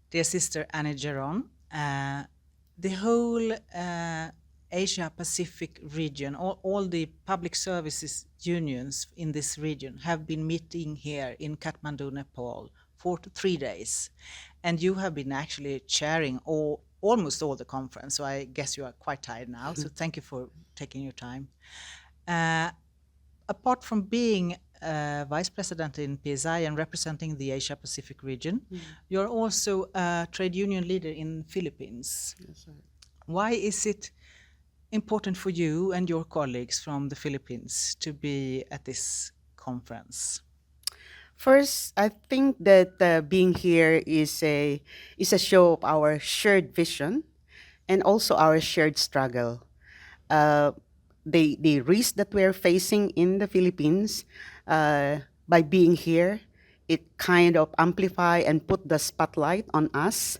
Dear Sister Annie Geron, the whole Asia Pacific region, all the public services unions in this region have been meeting here in Kathmandu, Nepal for 3 days. And you have been actually chairing almost all the conference. So I guess you are quite tired now. So thank you for taking your time. Uh, Apart from being vice president in PSI and representing the Asia Pacific region, you're also a trade union leader in Philippines. That's right. Why is it important for you and your colleagues from the Philippines to be at this conference? First, I think that being here is a show of our shared vision and also our shared struggle. Uh, the risk that we're facing in the Philippines, by being here, it kind of amplify and put the spotlight on us,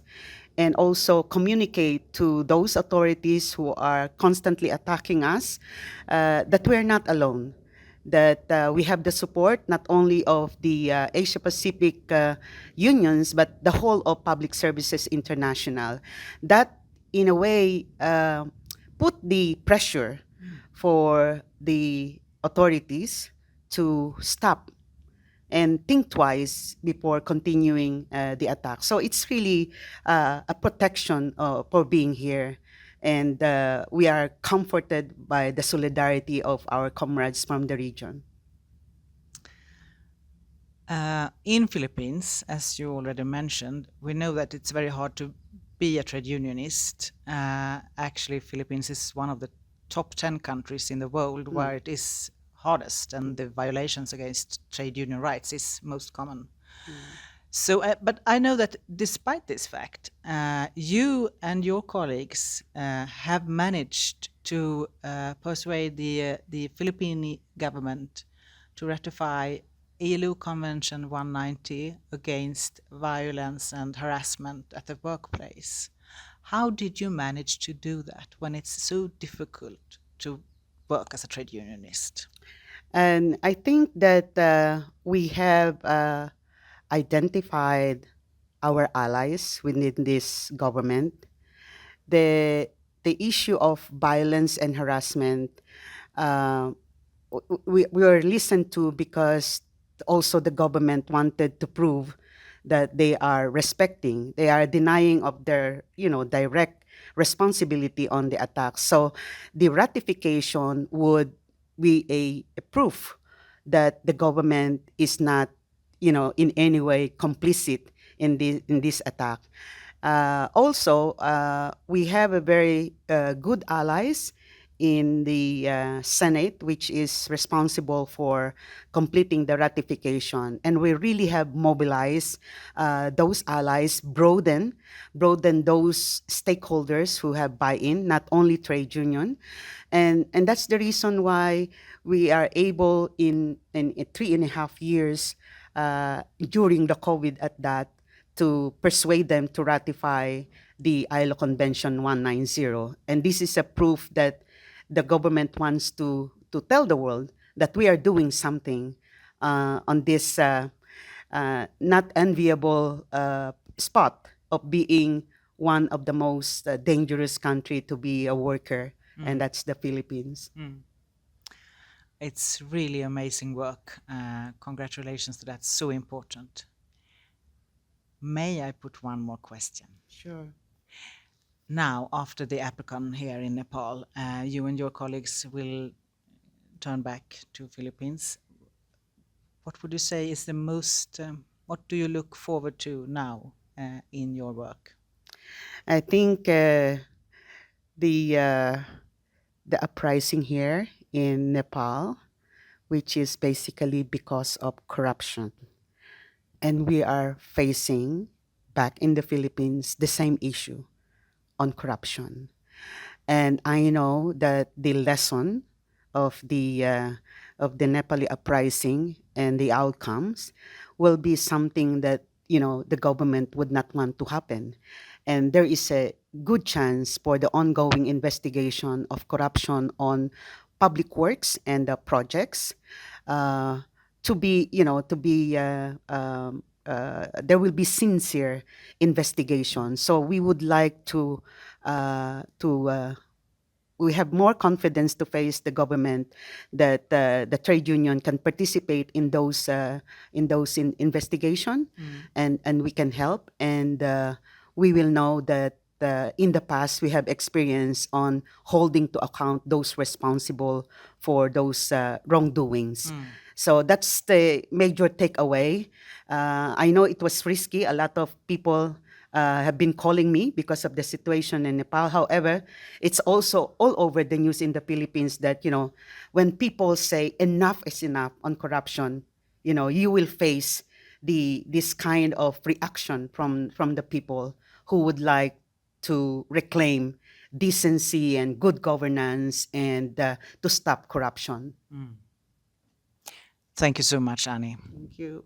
and also communicate to those authorities who are constantly attacking us, that we're not alone, that we have the support not only of the Asia Pacific unions, but the whole of Public Services International. That, in a way, put the pressure for the authorities to stop and think twice before continuing the attack. So it's really a protection for being here. And we are comforted by the solidarity of our comrades from the region. In Philippines, as you already mentioned, we know that it's very hard to be a trade unionist. Actually, Philippines is one of the top 10 countries in the world where it is hardest and the violations against trade union rights is most common. So, but I know that despite this fact, you and your colleagues have managed to persuade the Philippine government to ratify ILO Convention 190 against violence and harassment at the workplace. How did you manage to do that when it's so difficult to work as a trade unionist? And I think that we have identified our allies within this government. The, the issue of violence and harassment, uh, we were listened to because also the government wanted to prove that they are denying of their, direct responsibility on the attack. So the ratification would be a proof that the government is not, in any way complicit in this attack. Also, we have a very good allies in the Senate, which is responsible for completing the ratification. And we really have mobilized those allies, broaden those stakeholders who have buy-in, not only trade union. And that's the reason why we are able in 3.5 years during the COVID at that, to persuade them to ratify the ILO Convention 190. And this is a proof that the government wants to tell the world that we are doing something on this not enviable spot of being one of the most dangerous country to be a worker, and that's the Philippines. It's really amazing work. Congratulations to that. So important. May I put one more question? Sure. Now, after the APRECON here in Nepal, you and your colleagues will turn back to Philippines. What would you say is the most, what do you look forward to now in your work? I think the uprising here in Nepal, which is basically because of corruption. And we are facing back in the Philippines the same issue on corruption. And I know that the lesson of the Nepali uprising and the outcomes will be something that the government would not want to happen. And there is a good chance for the ongoing investigation of corruption on public works and projects, to be there will be sincere investigation. So we would like we have more confidence to face the government that the trade union can participate in those investigation, and we can help, and we will know that in the past we have experience on holding to account those responsible for those wrongdoings. So that's the major takeaway. I know it was risky. A lot of people have been calling me because of the situation in Nepal. However, it's also all over the news in the Philippines that, when people say enough is enough on corruption, you will face this kind of reaction from the people who would like to reclaim decency and good governance, and to stop corruption. Thank you so much, Annie. Thank you.